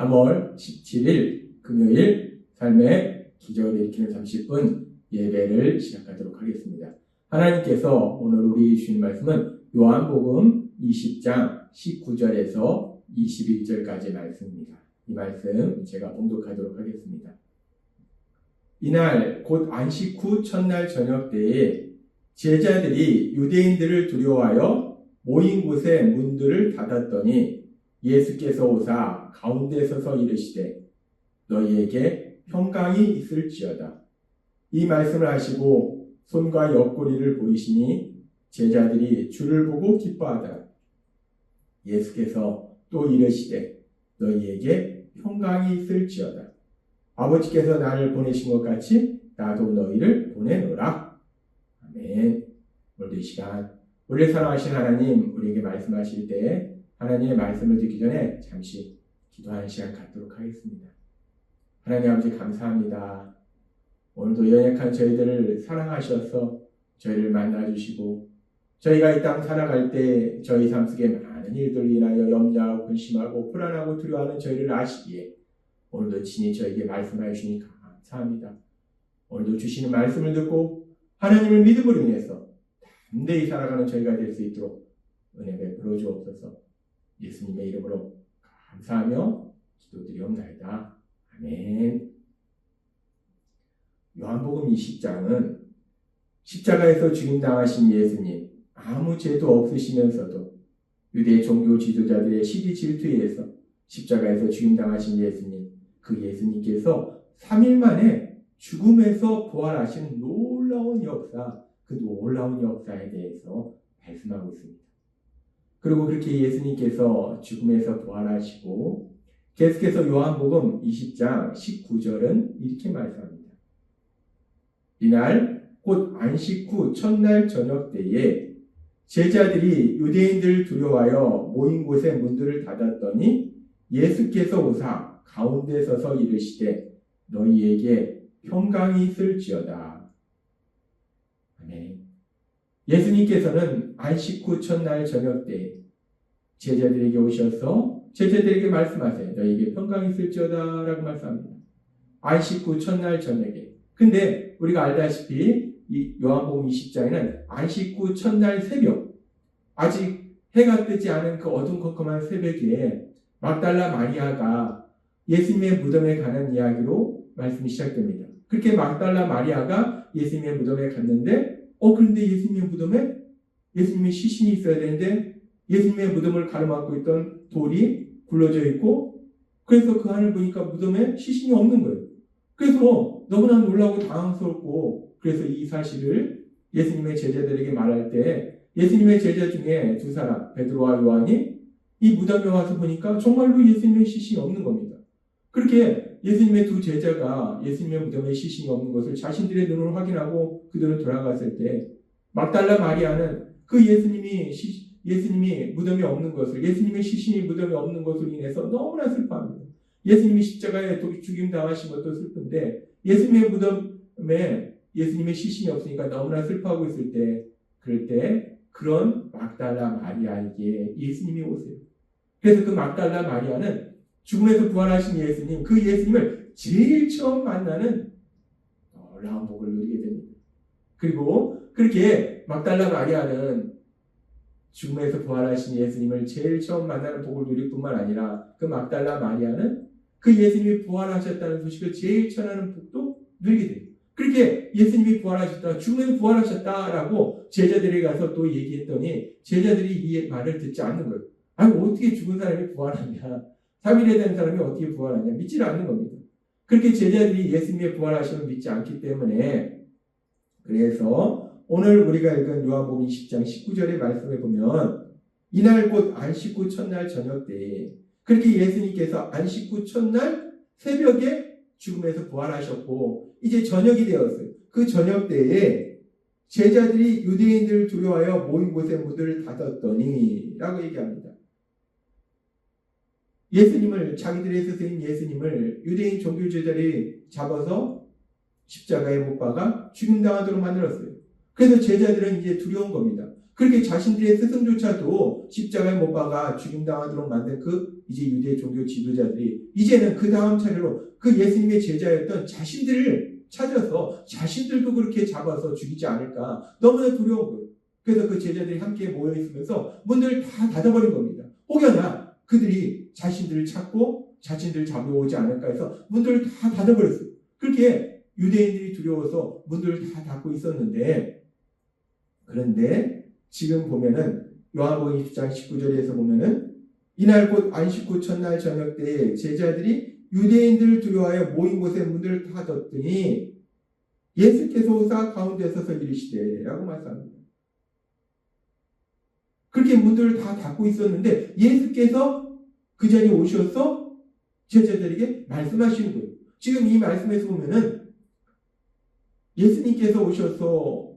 3월 17일 금요일 삶의 기적을 일으키는 30분 예배를 시작하도록 하겠습니다. 하나님께서 오늘 우리 주신 말씀은 요한복음 20장 19절에서 21절까지의 말씀입니다. 이 말씀 제가 봉독하도록 하겠습니다. 이날 곧 안식 후 첫날 저녁 때에 제자들이 유대인들을 두려워하여 모인 곳에 문들을 닫았더니 예수께서 오사 가운데 서서 이르시되 너희에게 평강이 있을지어다. 이 말씀을 하시고 손과 옆구리를 보이시니 제자들이 주를 보고 기뻐하더라. 예수께서 또 이르시되 너희에게 평강이 있을지어다. 아버지께서 나를 보내신 것 같이 나도 너희를 보내노라. 아멘. 오늘도 이 시간 우리를 사랑하신 하나님, 우리에게 말씀하실 때 하나님의 말씀을 듣기 전에 잠시 기도하는 시간 갖도록 하겠습니다. 하나님 아버지 감사합니다. 오늘도 연약한 저희들을 사랑하셔서 저희를 만나주시고 저희가 이 땅 살아갈 때 저희 삶 속에 많은 일들로 인하여 염려하고 근심하고 불안하고 두려워하는 저희를 아시기에 오늘도 친히 저에게 말씀하여 주시니 감사합니다. 오늘도 주시는 말씀을 듣고 하나님을 믿음으로 인해서 담대히 살아가는 저희가 될 수 있도록 은혜 베풀어 주옵소서. 예수님의 이름으로 감사하며 기도드리옵나이다. 아멘. 요한복음 20장은 십자가에서 죽임당하신 예수님, 아무 죄도 없으시면서도 유대 종교 지도자들의 시기 질투에 의해서 십자가에서 죽임당하신 예수님, 그 예수님께서 3일 만에 죽음에서 부활하신 놀라운 역사, 그 놀라운 역사에 대해서 말씀하고 있습니다. 그리고 그렇게 예수님께서 죽음에서 부활하시고 계속해서 요한복음 20장 19절은 이렇게 말씀합니다. 이날 곧 안식 후 첫날 저녁 때에 제자들이 유대인들을 두려워하여 모인 곳에 문들을 닫았더니 예수께서 오사 가운데 서서 이르시되 너희에게 평강이 있을지어다. 아멘. 예수님께서는 안식 후 첫날 저녁 때 제자들에게 오셔서 제자들에게 말씀하세요. 너희에게 평강이 있을지어다 라고 말씀합니다. 안식 후 첫날 저녁에. 근데 우리가 알다시피 이 요한복음 20장에는 안식 후 첫날 새벽, 아직 해가 뜨지 않은 그 어둠컴컴한 새벽에 막달라 마리아가 예수님의 무덤에 가는 이야기로 말씀이 시작됩니다. 그렇게 막달라 마리아가 예수님의 무덤에 갔는데 그런데 예수님의 무덤에 예수님의 시신이 있어야 되는데 예수님의 무덤을 가로막고 있던 돌이 굴러져 있고 그래서 그 안을 보니까 무덤에 시신이 없는 거예요. 그래서 너무나 놀라고 당황스럽고 그래서 이 사실을 예수님의 제자들에게 말할 때 예수님의 제자 중에 두 사람 베드로와 요한이 이 무덤에 와서 보니까 정말로 예수님의 시신이 없는 겁니다. 그렇게 예수님의 두 제자가 예수님의 무덤에 시신이 없는 것을 자신들의 눈으로 확인하고 그들은 돌아갔을 때 막달라 마리아는 그 예수님이 무덤에 없는 것을, 예수님의 시신이 무덤에 없는 것으로 인해서 너무나 슬퍼합니다. 예수님이 십자가에 죽임 당하신 것도 슬픈데 예수님의 무덤에 예수님의 시신이 없으니까 너무나 슬퍼하고 있을 때 그럴 때 그런 막달라 마리아에게 예수님이 오세요. 그래서 그 막달라 마리아는 죽음에서 부활하신 예수님, 그 예수님을 제일 처음 만나는 놀라운 복을 누리게 됩니다. 그리고 그렇게 막달라 마리아는 죽음에서 부활하신 예수님을 제일 처음 만나는 복을 누릴 뿐만 아니라 그 막달라 마리아는 그 예수님이 부활하셨다는 소식을 제일 전하는 복도 누리게 돼요. 그렇게 예수님이 부활하셨다, 죽음에서 부활하셨다라고 제자들에게 가서 또 얘기했더니 제자들이 이 말을 듣지 않는 거예요. 아니 어떻게 죽은 사람이 부활하냐, 3일에 된 사람이 어떻게 부활하냐, 믿지를 않는 겁니다. 그렇게 제자들이 예수님의 부활하심을 믿지 않기 때문에 그래서 오늘 우리가 읽은 요한복음 20장 19절의 말씀을 보면 이날 곧 안식 후 첫날 저녁 때에 그렇게 예수님께서 안식 후 첫날 새벽에 죽음에서 부활하셨고 이제 저녁이 되었어요. 그 저녁 때에 제자들이 유대인들을 두려워하여 모인 곳에 문을 닫았더니 라고 얘기합니다. 예수님을, 자기들의 스승인 예수님을 유대인 종교 제자들이 잡아서 십자가에 못 박아 죽임당하도록 만들었어요. 그래서 제자들은 이제 두려운 겁니다. 그렇게 자신들의 스승조차도 십자가에 못 박아 죽임당하도록 만든 그 이제 유대 종교 지도자들이 이제는 그 다음 차례로 그 예수님의 제자였던 자신들을 찾아서 자신들도 그렇게 잡아서 죽이지 않을까 너무나 두려운 거예요. 그래서 그 제자들이 함께 모여있으면서 문들을 다 닫아버린 겁니다. 혹여나 그들이 자신들을 찾고 자신들을 잡으러 오지 않을까 해서 문들을 다 닫아버렸어요. 그렇게 유대인들이 두려워서 문들을 다 닫고 있었는데, 그런데 지금 보면은 요한복음 20장 19절에서 보면은 이날 곧 안식 후 첫날 저녁 때에 제자들이 유대인들을 두려워하여 모인 곳에 문들을 다 닫더니 예수께서 오사 가운데 서서 이르시되 라고 말씀합니다. 그렇게 문들을 다 닫고 있었는데 예수께서 그 자리에 오셔서 제자들에게 말씀하시는 거예요. 지금 이 말씀에서 보면은 예수님께서 오셔서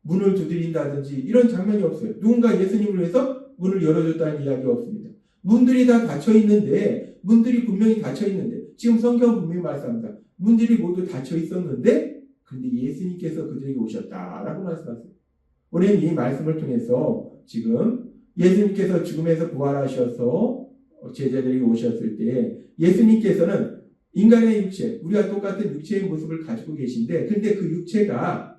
문을 두드린다든지 이런 장면이 없어요. 누군가 예수님을 위해서 문을 열어줬다는 이야기가 없습니다. 문들이 다 닫혀 있는데, 문들이 분명히 닫혀 있는데, 지금 성경은 분명히 말씀합니다. 문들이 모두 닫혀 있었는데, 근데 예수님께서 그들에게 오셨다라고 말씀하세요. 우리는 이 말씀을 통해서 지금 예수님께서 죽음에서 부활하셔서 제자들에게 오셨을 때 예수님께서는 인간의 육체, 우리가 똑같은 육체의 모습을 가지고 계신데, 근데 그 육체가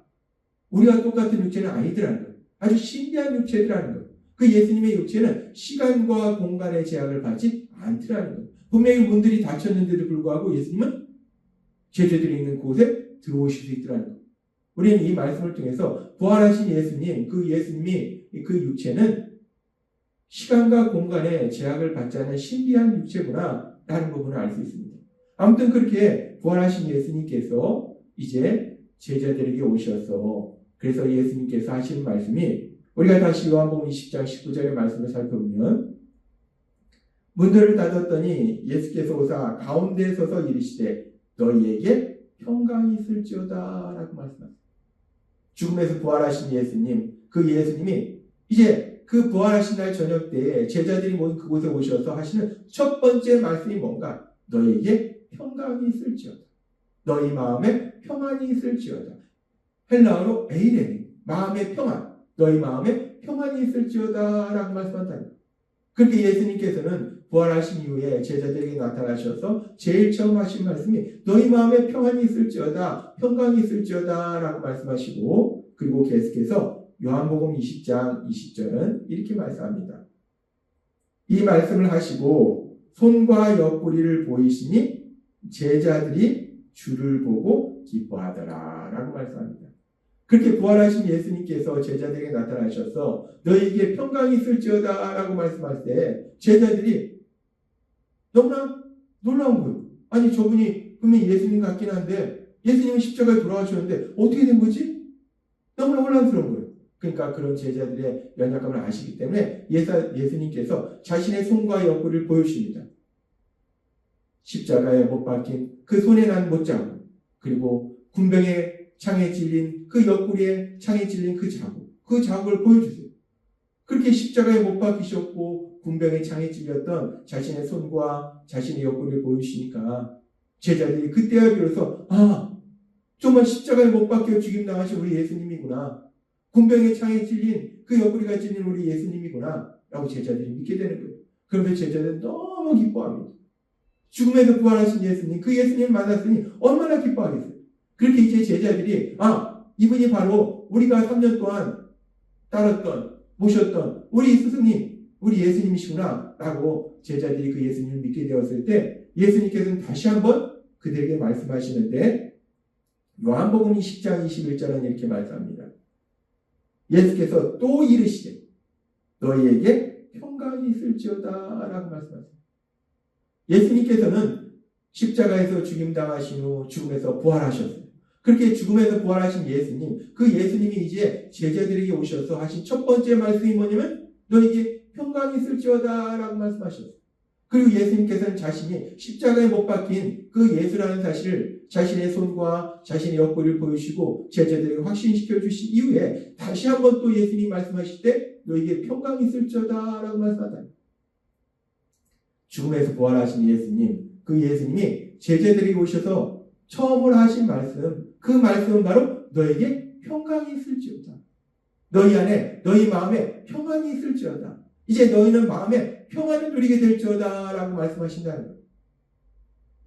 우리가 똑같은 육체는 아니더라는 거예요. 아주 신비한 육체더라는 거예요. 그 예수님의 육체는 시간과 공간의 제약을 받지 않더라는 거예요. 분명히 문들이 닫혔는데도 불구하고 예수님은 제자들이 있는 곳에 들어오실 수 있더라는 거예요. 우리는 이 말씀을 통해서 부활하신 예수님, 그 예수님이 그 육체는 시간과 공간의 제약을 받지 않는 신비한 육체구나 라는 부분을 알 수 있습니다. 아무튼 그렇게 부활하신 예수님께서 이제 제자들에게 오셔서 그래서 예수님께서 하신 말씀이 우리가 다시 요한복음 20장 19절의 말씀을 살펴보면 문들을 닫았더니 예수께서 오사 가운데에 서서 이르시되 너희에게 평강이 있을지어다 라고 말씀하셨습니다. 죽음에서 부활하신 예수님, 그 예수님이 이제 그 부활하신 날 저녁 때에 제자들이 모인 그곳에 오셔서 하시는 첫 번째 말씀이 뭔가? 너희에게 평강이 있을지어다. 너희 마음에 평안이 있을지어다. 헬라어로 에이레니, 마음의 평안, 너희 마음에 평안이 있을지어다 라고 말씀한다. 그렇게 예수님께서는 부활하신 이후에 제자들에게 나타나셔서 제일 처음 하신 말씀이 너희 마음에 평안이 있을지어다, 평강이 있을지어다 라고 말씀하시고, 그리고 계속해서 요한복음 20장 20절은 이렇게 말씀합니다. 이 말씀을 하시고 손과 옆구리를 보이시니 제자들이 주를 보고 기뻐하더라 라고 말씀합니다. 그렇게 부활하신 예수님께서 제자들에게 나타나셔서 너희에게 평강이 있을지어다 라고 말씀할 때 제자들이 너무나 놀라운 거예요. 아니 저분이 분명히 예수님 같긴 한데 예수님은 십자가에 돌아가셨는데 어떻게 된 거지? 너무나 혼란스러운 거예요. 그러니까 그런 제자들의 연약함을 아시기 때문에 예수님께서 자신의 손과 옆구리를 보여주십니다. 십자가에 못 박힌 그 손에 난 못자국, 그리고 군병의 창에 찔린 그 옆구리에 창에 찔린 그 자국을 보여주세요. 그렇게 십자가에 못 박히셨고 군병의 창에 찔렸던 자신의 손과 자신의 옆구리를 보여주시니까 제자들이 그때야 비로소 정말 십자가에 못 박혀 죽임당하신 우리 예수님이구나, 군병의 창에 찔린 그 옆구리가 찔린 우리 예수님이구나 라고 제자들이 믿게 되는 거예요. 그런데 제자들은 너무 기뻐합니다. 죽음에서 부활하신 예수님, 그 예수님을 만났으니 얼마나 기뻐하겠어요. 그렇게 이제 제자들이 이분이 바로 우리가 3년 동안 따랐던, 모셨던 우리 스승님, 우리 예수님이시구나 라고 제자들이 그 예수님을 믿게 되었을 때 예수님께서는 다시 한번 그들에게 말씀하시는데 요한복음 10장 21절은 이렇게 말씀합니다. 예수께서 또 이르시되 너희에게 평강이 있을지어다 라고 말씀하셨습니다. 예수님께서는 십자가에서 죽임당하신 후 죽음에서 부활하셨어요. 그렇게 죽음에서 부활하신 예수님, 그 예수님이 이제 제자들에게 오셔서 하신 첫 번째 말씀이 뭐냐면 너에게 평강이 있을지어다 라고 말씀하셨어요. 그리고 예수님께서는 자신이 십자가에 못 박힌 그 예수라는 사실을 자신의 손과 자신의 옆구리를 보여주시고 제자들에게 확신시켜 주신 이후에 다시 한번 또 예수님이 말씀하실 때 너에게 평강이 있을지어다 라고 말씀하다. 죽음에서 부활하신 예수님, 그 예수님이 제자들에게 오셔서 처음으로 하신 말씀, 그 말씀은 바로 너에게 평강이 있을지어다. 너희 안에 너희 마음에 평안이 있을지어다. 이제 너희는 마음에 평안을 누리게 될지어다 라고 말씀하신다는 거예요.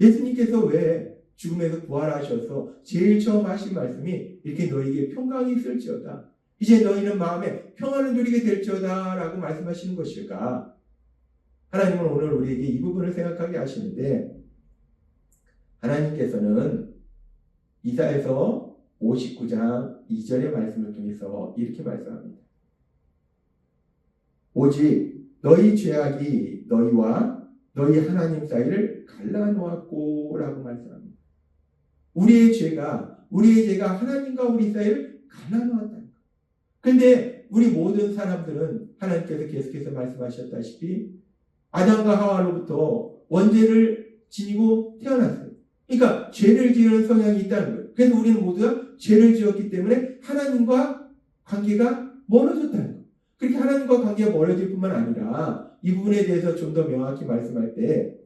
예수님께서 왜 죽음에서 부활하셔서 제일 처음 하신 말씀이 이렇게 너희에게 평강이 있을지어다. 이제 너희는 마음에 평안을 누리게 될지어다 라고 말씀하시는 것일까? 하나님은 오늘 우리에게 이 부분을 생각하게 하시는데, 하나님께서는 이사야서 59장 2절의 말씀을 통해서 이렇게 말씀합니다. 오직 너희 죄악이 너희와 너희 하나님 사이를 갈라놓았고 라고 말씀합니다. 우리의 죄가 하나님과 우리 사이를 갈라놓았다는 거예요. 그런데 우리 모든 사람들은 하나님께서 계속해서 말씀하셨다시피 아담과 하와로부터 원죄를 지니고 태어났어요. 그러니까 죄를 지으는 성향이 있다는 거예요. 그래서 우리는 모두가 죄를 지었기 때문에 하나님과 관계가 멀어졌다는 거예요. 그렇게 하나님과 관계가 멀어질 뿐만 아니라 이 부분에 대해서 좀 더 명확히 말씀할 때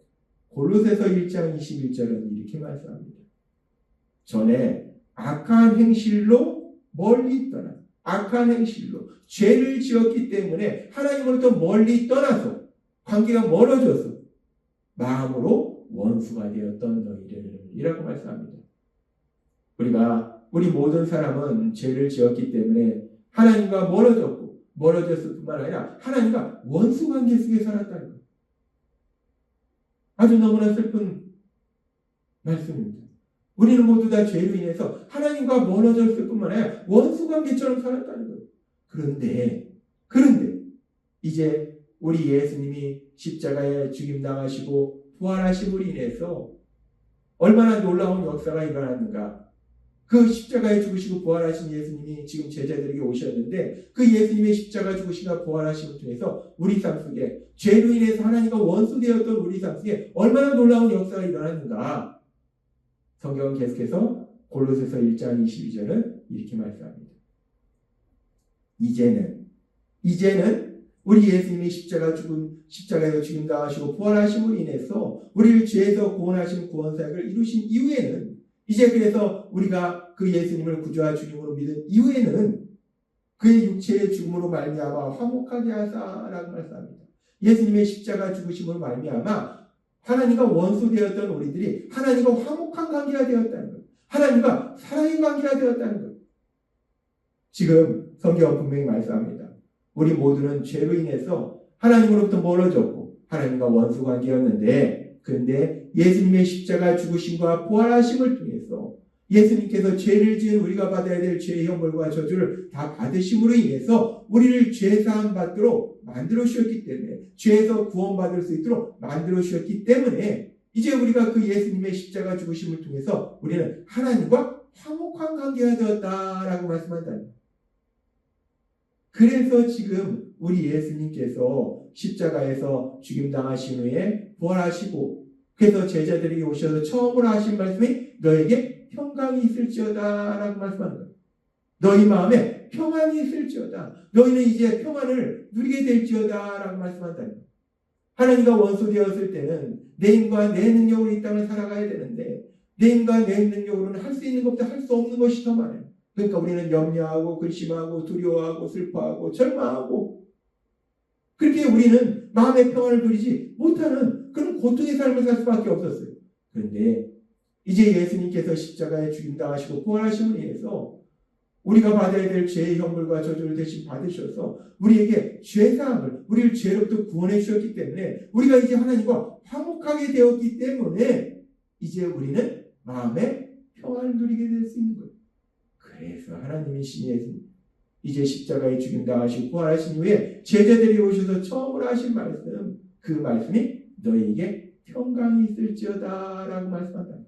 골로새서 1장 21절은 이렇게 말씀합니다. 전에 악한 행실로 멀리 떠나, 악한 행실로 죄를 지었기 때문에 하나님으로부터 멀리 떠나서 관계가 멀어져서 마음으로 원수가 되었던 너희들이라고 말씀합니다. 우리 모든 사람은 죄를 지었기 때문에 하나님과 멀어졌을 뿐만 아니라 하나님과 원수 관계 속에 살았다는 거예요. 아주 너무나 슬픈 말씀입니다. 우리는 모두 다 죄로 인해서 하나님과 멀어졌을 뿐만 아니라 원수 관계처럼 살았다는 거예요. 그런데 이제 우리 예수님이 십자가에 죽임당하시고 부활하심으로 인해서 얼마나 놀라운 역사가 일어났는가. 그 십자가에 죽으시고 부활하신 예수님이 지금 제자들에게 오셨는데 그 예수님의 십자가 죽으시고 부활하심을 통해서 우리 삶 속에 죄로 인해서 하나님과 원수되었던 우리 삶 속에 얼마나 놀라운 역사가 일어났는가. 성경은 계속해서 골로새서 1장 22절은 이렇게 말씀합니다. 이제는 우리 예수님이 십자가에서 죽임당하시고 부활하심으로 인해서 우리를 죄에서 구원하신 구원사역을 이루신 이후에는 이제 그래서 우리가 그 예수님을 구주와 주님으로 믿은 이후에는 그의 육체의 죽음으로 말미암아 화목하게 하사라고 말씀합니다. 예수님의 십자가 죽으심으로 말미암아 하나님과 원수되었던 우리들이 하나님과 화목한 관계가 되었다는 거예요. 하나님과 사랑의 관계가 되었다는 거예요. 지금 성경은 분명히 말씀합니다. 우리 모두는 죄로 인해서 하나님으로부터 멀어졌고 하나님과 원수 관계였는데, 그런데 예수님의 십자가 죽으심과 부활하심을 통해서 예수님께서 죄를 지은 우리가 받아야 될 죄의 형벌과 저주를 다 받으심으로 인해서 우리를 죄사함 받도록 만들어 주셨기 때문에, 죄에서 구원받을 수 있도록 만들어 주셨기 때문에 이제 우리가 그 예수님의 십자가 죽으심을 통해서 우리는 하나님과 화목한 관계가 되었다라고 말씀한다는 거예요. 그래서 지금 우리 예수님께서 십자가에서 죽임당하신 후에 부활하시고 그래서 제자들이 오셔서 처음으로 하신 말씀이 너에게 평강이 있을지어다 라고 말씀하는 거예요. 너희 마음에 평안이 있을지어다. 너희는 이제 평안을 누리게 될지어다 라고 말씀한다는 거예요. 하나님과 원수되었을 때는 내 힘과 내 능력으로 이 땅을 살아가야 되는데 내 힘과 내 능력으로는 할 수 있는 것보다 할 수 없는 것이 더 많아요. 그러니까 우리는 염려하고 근심하고 두려워하고 슬퍼하고 절망하고 그렇게 우리는 마음의 평안을 누리지 못하는 그런 고통의 삶을 살 수밖에 없었어요. 그런데 이제 예수님께서 십자가에 죽임당하시고 부활하심을 위해서 우리가 받아야 될 죄의 형벌과 저주를 대신 받으셔서 우리에게 죄사함을, 우리를 죄로부터 구원해 주셨기 때문에 우리가 이제 하나님과 화목하게 되었기 때문에 이제 우리는 마음의 평안을 누리게 될 수 있는 거예요. 그래서 하나님이신 예수님 이제 십자가에 죽임당하시고 부활하신 후에 제자들이 오셔서 처음으로 하신 말씀, 그 말씀이 너희에게 평강이 있을지어다 라고 말씀한다.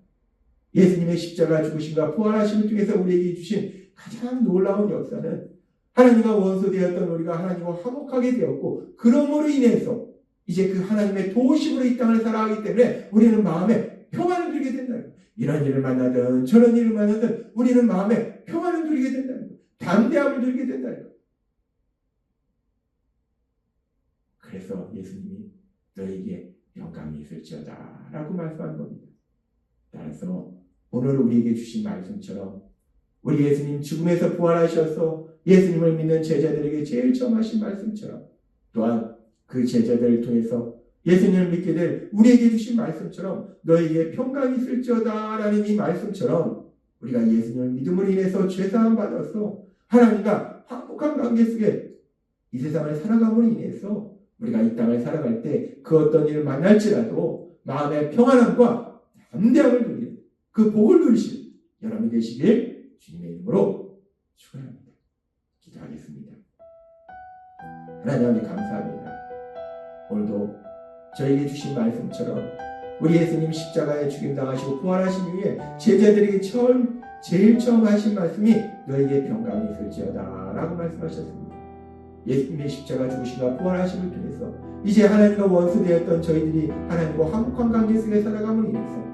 예수님의 십자가 죽으심과 부활하심을 통해서 우리에게 주신 가장 놀라운 역사는 하나님과 원수되었던 우리가 하나님과 화목하게 되었고 그러므로 인해서 이제 그 하나님의 도우심으로 이 땅을 살아가기 때문에 우리는 마음에 평안을 누리게 된다. 이런 일을 만나든 저런 일을 만나든 우리는 마음에 평안을 누리게 된다는 거예요. 담대함을 누리게 된다는 거예요. 그래서 예수님이 너에게 평강이 있을지어다 라고 말씀한 겁니다. 따라서 오늘 우리에게 주신 말씀처럼 우리 예수님 죽음에서 부활하셔서 예수님을 믿는 제자들에게 제일 처음 하신 말씀처럼 또한 그 제자들을 통해서 예수님을 믿게 될 우리에게 주신 말씀처럼 너에게 평강이 있을지어다 라는 이 말씀처럼 우리가 예수님을 믿음으로 인해서 죄사함 받아서 하나님과 화목한 관계 속에 이 세상을 살아감으로 인해서 우리가 이 땅을 살아갈 때 그 어떤 일을 만날지라도 마음의 평안함과 담대함을 누리는 그 복을 누리실 여러분이 되시길 주님의 이름으로 축원합니다. 기도하겠습니다. 하나님 아버지 감사합니다. 오늘도 저에게 주신 말씀처럼 우리 예수님 십자가에 죽임당하시고 부활하신 이후에 제자들에게 제일 처음 하신 말씀이 너에게 평강이 있을지어다 라고 말씀하셨습니다. 예수님의 십자가 죽으심과 부활하심을 통해서 이제 하나님과 원수되었던 저희들이 하나님과 화목한 관계 속에 살아감으로 인해서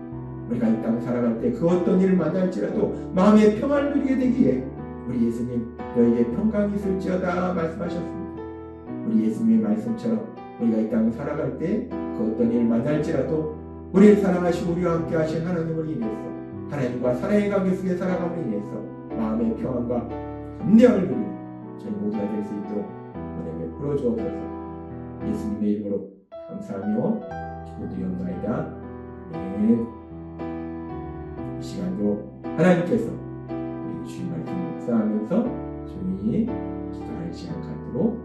우리가 이 땅 살아갈 때 그 어떤 일을 만날지라도 마음의 평안을 누리게 되기에 우리 예수님 너에게 평강이 있을지어다 말씀하셨습니다. 우리 예수님의 말씀처럼 우리가 이 땅을 살아갈 때 그 어떤 일을 만날지라도 우리를 사랑하시고 우리와 함께 하신 하나님을 인해서 하나님과 사랑의 관계 속에 살아감으로 인해서 마음의 평안과 담대함을 누리는 저희 모두가 될 수 있도록 은혜를 풀어주옵소서. 예수님의 이름으로 감사하며 기도드리옵나이다. 아멘. 이 시간도 하나님께서 우리 주님 말씀 묵상하면서 조용히 기도할 시간 갖도록